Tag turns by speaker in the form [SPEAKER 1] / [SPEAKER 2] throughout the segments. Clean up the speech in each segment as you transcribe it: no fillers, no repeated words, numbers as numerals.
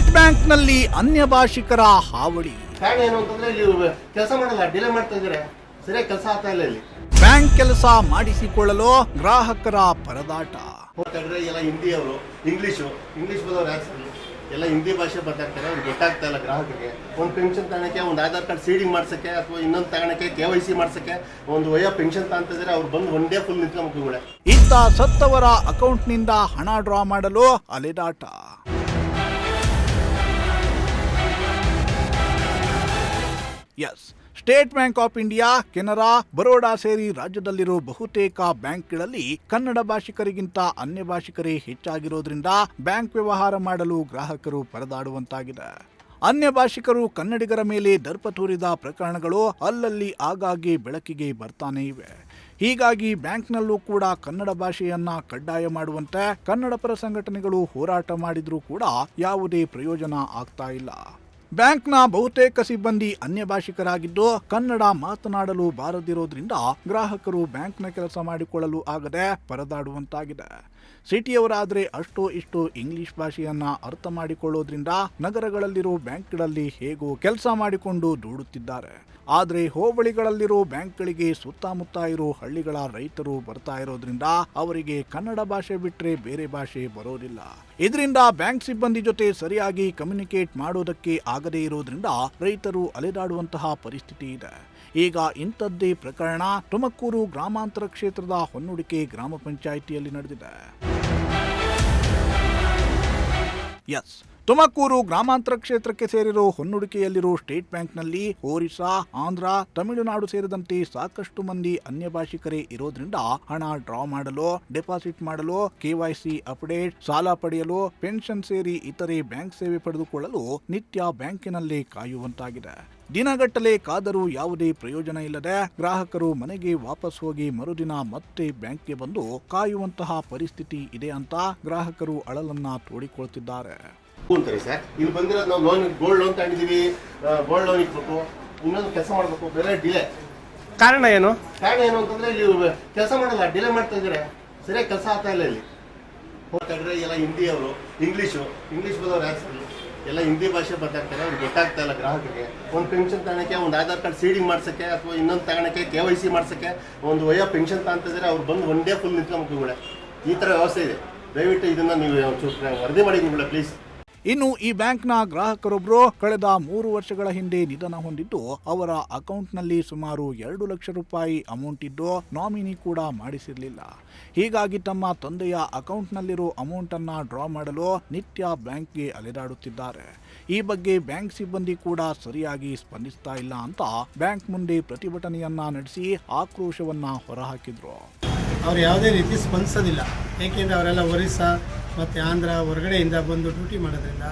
[SPEAKER 1] State ಬ್ಯಾಂಕ್ನಲ್ಲಿ ಅನ್ಯ ಭಾಷಿಕರ ಹಾವಳಿ.
[SPEAKER 2] ಕಾರಣ ಏನು ಅಂತಂದ್ರೆ ಇಲ್ಲಿ ಕೆಲಸ ಮಾಡಲ್ಲ, ಡಿಲೇ ಮಾಡ್ತಾ ಇದ್ದಾರೆ, ಸರಿಯಾಗಿ ಕೆಲಸ ಆಗ್ತಾ ಇಲ್ಲ. ಇಲ್ಲಿ
[SPEAKER 1] ಬ್ಯಾಂಕ್ ಕೆಲಸ ಮಾಡಿಸಿಕೊಳ್ಳಲು ಗ್ರಾಹಕರ ಪರದಾಟ.
[SPEAKER 2] ಎಲ್ಲ ಹಿಂದಿ ಅವರು ಇಂಗ್ಲಿಷ್ ಬರೋರು ಯಾರು ಎಲ್ಲ ಹಿಂದಿ ಭಾಷೆ ಬರ್ತಾಯಿರ್ತಾರೆ, ಅವ್ರಿಗೆ ಗೊತ್ತಾಗ್ತಾ ಇಲ್ಲ ಗ್ರಾಹಕರಿಗೆ. ಒಂದು ಪೆನ್ಷನ್ ತಗೊಳಕ್ಕೆ, ಒಂದು ಆಧಾರ್ ಕಾರ್ಡ್ ಸೀಡಿಂಗ್ ಮಾಡ್ಸಕ್ಕೆ, ಅಥವಾ ಇನ್ನೊಂದು ತಗೊಳಕ್ಕೆ KYC ಮಾಡ್ಸಕ್ಕೆ, ಒಂದು ವಯ ಪೆನ್ಷನ್ ತಗೊಂತಿದ್ರೆ ಅವ್ರು ಬಂದು ಒನ್ ಡೇ ಫುಲ್ ನಿಂತ್ಕೊಂಡ್ಬಿಟ್ಟು
[SPEAKER 1] ಇತ್ತ ಸತ್ತವರ ಅಕೌಂಟ್ನಿಂದ ಹಣ ಡ್ರಾ ಮಾಡಲು ಅಲೆದಾಟ. Yes, State Bank of India, Canara, Baroda ಸೇರಿ ರಾಜ್ಯದಲ್ಲಿರೋ ಬಹುತೇಕ ಬ್ಯಾಂಕ್ಗಳಲ್ಲಿ ಕನ್ನಡ ಭಾಷಿಕರಿಗಿಂತ ಅನ್ಯ ಭಾಷಿಕರೇ ಹೆಚ್ಚಾಗಿರೋದ್ರಿಂದ ಬ್ಯಾಂಕ್ ವ್ಯವಹಾರ ಮಾಡಲು ಗ್ರಾಹಕರು ಪರದಾಡುವಂತಾಗಿದೆ. ಅನ್ಯ ಭಾಷಿಕರು ಕನ್ನಡಿಗರ ಮೇಲೆ ದರ್ಪ ತೋರಿದ ಪ್ರಕರಣಗಳು ಅಲ್ಲಲ್ಲಿ ಆಗಾಗ್ಗೆ ಬೆಳಕಿಗೆ ಬರ್ತಾನೆ ಇವೆ. ಹೀಗಾಗಿ ಬ್ಯಾಂಕ್ನಲ್ಲೂ ಕೂಡ ಕನ್ನಡ ಭಾಷೆಯನ್ನ ಕಡ್ಡಾಯ ಮಾಡುವಂತೆ ಕನ್ನಡ ಪರ ಸಂಘಟನೆಗಳು ಹೋರಾಟ ಮಾಡಿದ್ರೂ ಕೂಡ ಯಾವುದೇ ಪ್ರಯೋಜನ ಆಗ್ತಾ ಇಲ್ಲ. ಬ್ಯಾಂಕ್ನ ಬಹುತೇಕ ಸಿಬ್ಬಂದಿ ಅನ್ಯ ಭಾಷಿಕರಾಗಿದ್ದು ಕನ್ನಡ ಮಾತನಾಡಲು ಬಾರದಿರೋದ್ರಿಂದ ಗ್ರಾಹಕರು ಬ್ಯಾಂಕ್ನ ಕೆಲಸ ಮಾಡಿಕೊಳ್ಳಲು ಆಗದೆ ಪರದಾಡುವಂತಾಗಿದೆ. ಸಿಟಿಯವರಾದರೆ ಅಷ್ಟೋ ಇಷ್ಟೋ ಇಂಗ್ಲಿಷ್ ಭಾಷೆಯನ್ನ ಅರ್ಥ ಮಾಡಿಕೊಳ್ಳೋದ್ರಿಂದ ನಗರಗಳಲ್ಲಿರೋ ಬ್ಯಾಂಕ್ಗಳಲ್ಲಿ ಹೇಗೋ ಕೆಲಸ ಮಾಡಿಕೊಂಡು ದುಡಿಯುತ್ತಿದ್ದಾರೆ. ಆದರೆ ಹೋಬಳಿಗಳಲ್ಲಿರೋ ಬ್ಯಾಂಕ್ಗಳಿಗೆ ಸುತ್ತಮುತ್ತ ಇರೋ ಹಳ್ಳಿಗಳ ರೈತರು ಬರ್ತಾ ಇರೋದ್ರಿಂದ ಅವರಿಗೆ ಕನ್ನಡ ಭಾಷೆ ಬಿಟ್ಟರೆ ಬೇರೆ ಭಾಷೆ ಬರೋದಿಲ್ಲ. ಇದರಿಂದ ಬ್ಯಾಂಕ್ ಸಿಬ್ಬಂದಿ ಜೊತೆ ಸರಿಯಾಗಿ ಕಮ್ಯುನಿಕೇಟ್ ಮಾಡೋದಕ್ಕೆ ಆಗದೇ ಇರೋದ್ರಿಂದ ರೈತರು ಅಲೆದಾಡುವಂತಹ ಪರಿಸ್ಥಿತಿ ಇದೆ. ಈಗ ಇಂಥದ್ದೇ ಪ್ರಕರಣ ತುಮಕೂರು ಗ್ರಾಮಾಂತರ ಕ್ಷೇತ್ರದ ಹೊನ್ನುಡಿಕೆ ಗ್ರಾಮ ಪಂಚಾಯಿತಿಯಲ್ಲಿ ನಡೆದಿದೆ. ಎಸ್, ತುಮಕೂರು ಗ್ರಾಮಾಂತರ ಕ್ಷೇತ್ರಕ್ಕೆ ಸೇರಿರೋ ಹೊನ್ನುಡಿಕೆಯಲ್ಲಿರೋ ಸ್ಟೇಟ್ ಬ್ಯಾಂಕ್ನಲ್ಲಿ ಒರಿಸ್ಸಾ, ಆಂಧ್ರ, ತಮಿಳುನಾಡು ಸೇರಿದಂತೆ ಸಾಕಷ್ಟು ಮಂದಿ ಅನ್ಯ ಭಾಷಿಕರೇ ಇರೋದ್ರಿಂದ ಹಣ ಡ್ರಾ ಮಾಡಲು, ಡೆಪಾಸಿಟ್ ಮಾಡಲು, KYC ಅಪ್ಡೇಟ್, ಸಾಲ ಪಡೆಯಲು, ಪೆನ್ಷನ್ ಸೇರಿ ಇತರೆ ಬ್ಯಾಂಕ್ ಸೇವೆ ಪಡೆದುಕೊಳ್ಳಲು ನಿತ್ಯ ಬ್ಯಾಂಕಿನಲ್ಲೇ ಕಾಯುವಂತಾಗಿದೆ. ದಿನಗಟ್ಟಲೆ ಕಾದರೂ ಯಾವುದೇ ಪ್ರಯೋಜನ ಇಲ್ಲದೆ ಗ್ರಾಹಕರು ಮನೆಗೆ ವಾಪಸ್ ಹೋಗಿ ಮರುದಿನ ಮತ್ತೆ ಬ್ಯಾಂಕ್ಗೆ ಬಂದು ಕಾಯುವಂತಹ ಪರಿಸ್ಥಿತಿ ಇದೆ ಅಂತ ಗ್ರಾಹಕರು ಅಳಲನ್ನ ತೋಡಿಕೊಳ್ತಿದ್ದಾರೆ.
[SPEAKER 2] ಅಂತಾರೆ ಸರ್, ಇಲ್ಲಿ ಬಂದಿರೋದು ನಾವು ಗೋಲ್ಡ್ ಲೋನ್ ತಗೊಂಡಿದ್ದೀವಿ, ಗೋಲ್ಡ್ ಲೋನ್ ಇಟ್ಬೇಕು, ಇನ್ನೊಂದು ಕೆಲಸ ಮಾಡಬೇಕು, ಬೇರೆ ಡಿಲೇ.
[SPEAKER 3] ಕಾರಣ ಏನು
[SPEAKER 2] ಅಂತಂದ್ರೆ ಇಲ್ಲಿ ಕೆಲಸ ಮಾಡಲ್ಲ, ಡಿಲೇ ಮಾಡ್ತಾ ಇದ್ದಾರೆ, ಸರಿಯಾಗಿ ಕೆಲಸ ಆಗ್ತಾ ಇಲ್ಲ. ಇಲ್ಲಿ ಎಲ್ಲ ಹಿಂದಿ ಅವರು ಇಂಗ್ಲಿಷ್ ಬರೋರು ಯಾರು ಎಲ್ಲ ಹಿಂದಿ ಭಾಷೆ ಬರ್ತಾಯಿರ್ತಾರೆ, ಅವ್ರಿಗೆ ಗೊತ್ತಾಗ್ತಾ ಇಲ್ಲ ಗ್ರಾಹಕರಿಗೆ. ಒಂದು ಪೆನ್ಷನ್ ತಗೊಳಕ್ಕೆ, ಒಂದು ಆಧಾರ್ ಕಾರ್ಡ್ ಸೀಡಿಂಗ್ ಮಾಡ್ಸಕ್ಕೆ, ಅಥವಾ ಇನ್ನೊಂದು ತಗೊಳಕ್ಕೆ KYC ಮಾಡ್ಸಕ್ಕೆ, ಒಂದು ವಯ ಪೆನ್ಷನ್ ತಗೊಂತಿದ್ರೆ ಅವ್ರು ಬಂದು ಒನ್ ಡೇ ಫುಲ್ ನಿಂತ್ಕೊಂಡ್ಬಿಟ್ಟು ಈ ಥರ ವ್ಯವಸ್ಥೆ ಇದೆ. ದಯವಿಟ್ಟು ಇದನ್ನ ನೀವು ವರದಿ ಮಾಡಿ ಪ್ಲೀಸ್.
[SPEAKER 1] ಇನ್ನು ಈ ಬ್ಯಾಂಕ್ನ ಗ್ರಾಹಕರೊಬ್ಬರು ಕಳೆದ 3 ವರ್ಷಗಳ ಹಿಂದೆ ನಿಧನ ಹೊಂದಿದ್ದು ಅವರ ಅಕೌಂಟ್ನಲ್ಲಿ ಸುಮಾರು 2 ಲಕ್ಷ ರೂಪಾಯಿ ಅಮೌಂಟ್ ಇದ್ದು ನಾಮಿನಿ ಕೂಡ ಮಾಡಿಸಿರಲಿಲ್ಲ. ಹೀಗಾಗಿ ತಮ್ಮ ತಂದೆಯ ಅಕೌಂಟ್ನಲ್ಲಿರೋ ಅಮೌಂಟನ್ನು ಡ್ರಾ ಮಾಡಲು ನಿತ್ಯ ಬ್ಯಾಂಕ್ಗೆ ಅಲೆದಾಡುತ್ತಿದ್ದಾರೆ. ಈ ಬಗ್ಗೆ ಬ್ಯಾಂಕ್ ಸಿಬ್ಬಂದಿ ಕೂಡ ಸರಿಯಾಗಿ ಸ್ಪಂದಿಸ್ತಾ ಇಲ್ಲ ಅಂತ ಬ್ಯಾಂಕ್ ಮುಂದೆ ಪ್ರತಿಭಟನೆಯನ್ನ ನಡೆಸಿ ಆಕ್ರೋಶವನ್ನ ಹೊರಹಾಕಿದ್ರು.
[SPEAKER 4] ಅವ್ರು ಯಾವುದೇ ರೀತಿ ಸ್ಪಂದಿಸೋದಿಲ್ಲ. ಏಕೆಂದರೆ ಅವರೆಲ್ಲ ಒರಿಸ್ಸಾ ಮತ್ತು ಆಂಧ್ರ ಹೊರಗಡೆಯಿಂದ ಬಂದು ಡ್ಯೂಟಿ ಮಾಡೋದ್ರಿಂದ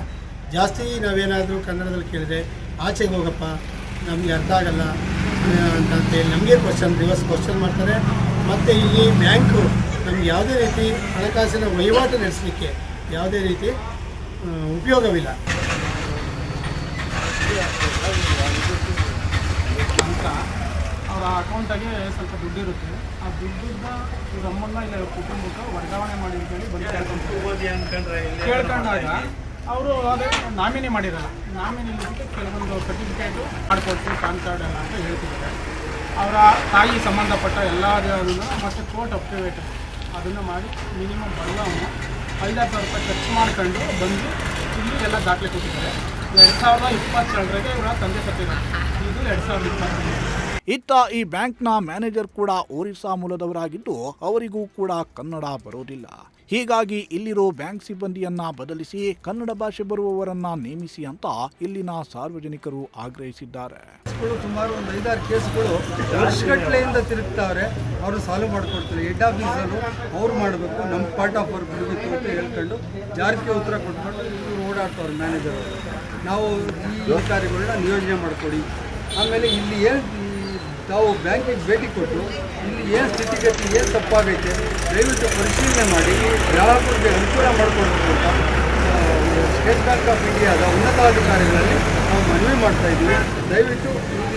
[SPEAKER 4] ಜಾಸ್ತಿ ನಾವೇನಾದರೂ ಕನ್ನಡದಲ್ಲಿ ಕೇಳಿದ್ರೆ ಆಚೆಗೆ ಹೋಗಪ್ಪ, ನಮಗೆ ಅರ್ಥ ಆಗಲ್ಲ ಅಂತಂತೇಳಿ ನಮಗೆ ರಿವರ್ಸ್ ಕ್ವಶನ್ ಮಾಡ್ತಾರೆ. ಮತ್ತು ಇಲ್ಲಿ ಬ್ಯಾಂಕು ನಮ್ಗೆ ಯಾವುದೇ ರೀತಿ ಹಣಕಾಸಿನ ವಹಿವಾಟು ನಡೆಸಲಿಕ್ಕೆ ಯಾವುದೇ ರೀತಿ ಉಪಯೋಗವಿಲ್ಲ.
[SPEAKER 5] ಅವರ ಅಕೌಂಟಾಗೆ ಸ್ವಲ್ಪ ದುಡ್ಡಿರುತ್ತೆ, ಆ ದುಡ್ಡನ್ನ ಇವ್ರ ಅಮ್ಮನ್ನ ಇಲ್ಲ ಇವ್ರ ಕುಟುಂಬಕ್ಕೆ ವರ್ಗಾವಣೆ ಮಾಡಿ ಅಂತೇಳಿ ಬಂದು ಕೇಳ್ಕೊಂಡಾಗ ಅವರು ಅದೇ ನಾಮಿನಿ ಮಾಡಿರಲ್ಲ. ನಾಮಿನಿ ಕೆಲವೊಂದು ಸರ್ಟಿಫಿಕೇಟು ಮಾಡ್ಕೊಡ್ತೀವಿ, ಪಾನ್ ಕಾರ್ಡ್ ಎಲ್ಲ ಅಂತ ಹೇಳ್ತಿದ್ದಾರೆ. ಅವರ ತಾಯಿ ಸಂಬಂಧಪಟ್ಟ ಎಲ್ಲದನ್ನು ಮತ್ತು ಕೋರ್ಟ್ ಅಪ್ಟಿವೇಟ್ ಅದನ್ನು ಮಾಡಿ ಮಿನಿಮಮ್ ಬದಲಾವಣೆ 5,000 ರೂಪಾಯಿ ಖರ್ಚು ಮಾಡ್ಕೊಂಡು ಬಂದು ಇಲ್ಲಿ ಎಲ್ಲ ದಾಖಲೆ ಕೊಟ್ಟಿದ್ದಾರೆ. 2022ಗೆ ಇವರ ತಂದೆ ಸತ್ತಿದ್ದಾರೆ. ಇದು 2022.
[SPEAKER 1] ಇತ್ತ ಈ ಬ್ಯಾಂಕ್ನ ಮ್ಯಾನೇಜರ್ ಕೂಡ ಒರಿಸ್ಸಾ ಮೂಲದವರಾಗಿದ್ದು ಅವರಿಗೂ ಕೂಡ ಕನ್ನಡ ಬರೋದಿಲ್ಲ. ಹೀಗಾಗಿ ಇಲ್ಲಿರೋ ಬ್ಯಾಂಕ್ ಸಿಬ್ಬಂದಿಯನ್ನ ಬದಲಿಸಿ ಕನ್ನಡ ಭಾಷೆ ಬರುವವರನ್ನ ನೇಮಿಸಿ ಅಂತ ಇಲ್ಲಿನ ಸಾರ್ವಜನಿಕರು ಆಗ್ರಹಿಸಿದ್ದಾರೆ.
[SPEAKER 4] ಸುಮಾರು ಒಂದು 5-6 ಕೇಸ್ಗಳು ವರ್ಷಗಟ್ಟಲೆಯಿಂದ ತಿರುಗ್ತಾವ್ರೆ. ಅವರು ಸಾಲ್ವ್ ಮಾಡಿಕೊಡ್ತಾರೆ. ಹೆಡ್ ಆಫೀಸರು ಅವ್ರು ಮಾಡಬೇಕು, ನಮ್ಮ ಪಾರ್ಟ್ ಆಫ್ ವರ್ಕ್ ಬಿಡಬೇಕು ಅಂತ ಹೇಳ್ಕೊಂಡು ಜಾರಿಗೆ ಉತ್ತರ ಕೊಟ್ಕೊಂಡು ಇವರು ಓಡಾಡ್ತವ್ರು ಮ್ಯಾನೇಜರ್ ಅವರು. ನಾವು ಈ ಅಧಿಕಾರಿಗಳನ್ನ ನಿಯೋಜನೆ ಮಾಡಿಕೊಡಿ. ಆಮೇಲೆ ಇಲ್ಲಿ ಏನು ತಾವು ಬ್ಯಾಂಕಿಗೆ ಭೇಟಿ ಕೊಟ್ಟು ಇಲ್ಲಿ ಏನು ಸ್ಥಿತಿಗತಿ ಏನು ತಪ್ಪಾಗೈತೆ ದಯವಿಟ್ಟು ಪರಿಶೀಲನೆ ಮಾಡಿ ಗ್ರಾಹಕರಿಗೆ ಅನುಕೂಲ ಮಾಡಿಕೊಡ್ಬೇಕು ಅಂತ ಸ್ಟೇಟ್ ಬ್ಯಾಂಕ್ ಆಫ್ ಇಂಡಿಯಾದ ಉನ್ನತಾಧಿಕಾರಿಗಳಲ್ಲಿ ನಾವು ಮನವಿ ಮಾಡ್ತಾ ಇದ್ದೀವಿ. ದಯವಿಟ್ಟು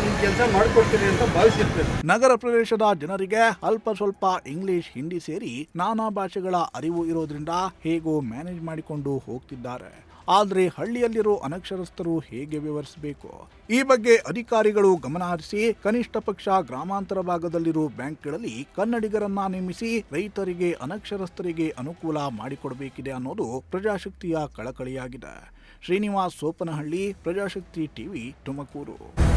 [SPEAKER 4] ಈ ಕೆಲಸ ಮಾಡಿಕೊಡ್ತೀರಿ ಅಂತ ಭಾವಿಸಿರ್ತೇವೆ.
[SPEAKER 1] ನಗರ ಪ್ರದೇಶದ ಜನರಿಗೆ ಅಲ್ಪ ಸ್ವಲ್ಪ ಇಂಗ್ಲಿಷ್, ಹಿಂದಿ ಸೇರಿ ನಾನಾ ಭಾಷೆಗಳ ಅರಿವು ಇರೋದ್ರಿಂದ ಹೇಗೋ ಮ್ಯಾನೇಜ್ ಮಾಡಿಕೊಂಡು ಹೋಗ್ತಿದ್ದಾರೆ. ಆದರೆ ಹಳ್ಳಿಯಲ್ಲಿರೋ ಅನಕ್ಷರಸ್ಥರು ಹೇಗೆ ವ್ಯವಹರಿಸಬೇಕು? ಈ ಬಗ್ಗೆ ಅಧಿಕಾರಿಗಳು ಗಮನ ಹರಿಸಿ ಕನಿಷ್ಠ ಪಕ್ಷ ಗ್ರಾಮಾಂತರ ಭಾಗದಲ್ಲಿರೋ ಬ್ಯಾಂಕ್ಗಳಲ್ಲಿ ಕನ್ನಡಿಗರನ್ನ ನೇಮಿಸಿ ರೈತರಿಗೆ ಅನಕ್ಷರಸ್ಥರಿಗೆ ಅನುಕೂಲ ಮಾಡಿಕೊಡಬೇಕಿದೆ ಅನ್ನೋದು ಪ್ರಜಾಶಕ್ತಿಯ ಕಳಕಳಿಯಾಗಿದೆ. ಶ್ರೀನಿವಾಸ್ ಸೋಪನಹಳ್ಳಿ, ಪ್ರಜಾಶಕ್ತಿ ಟಿವಿ, ತುಮಕೂರು.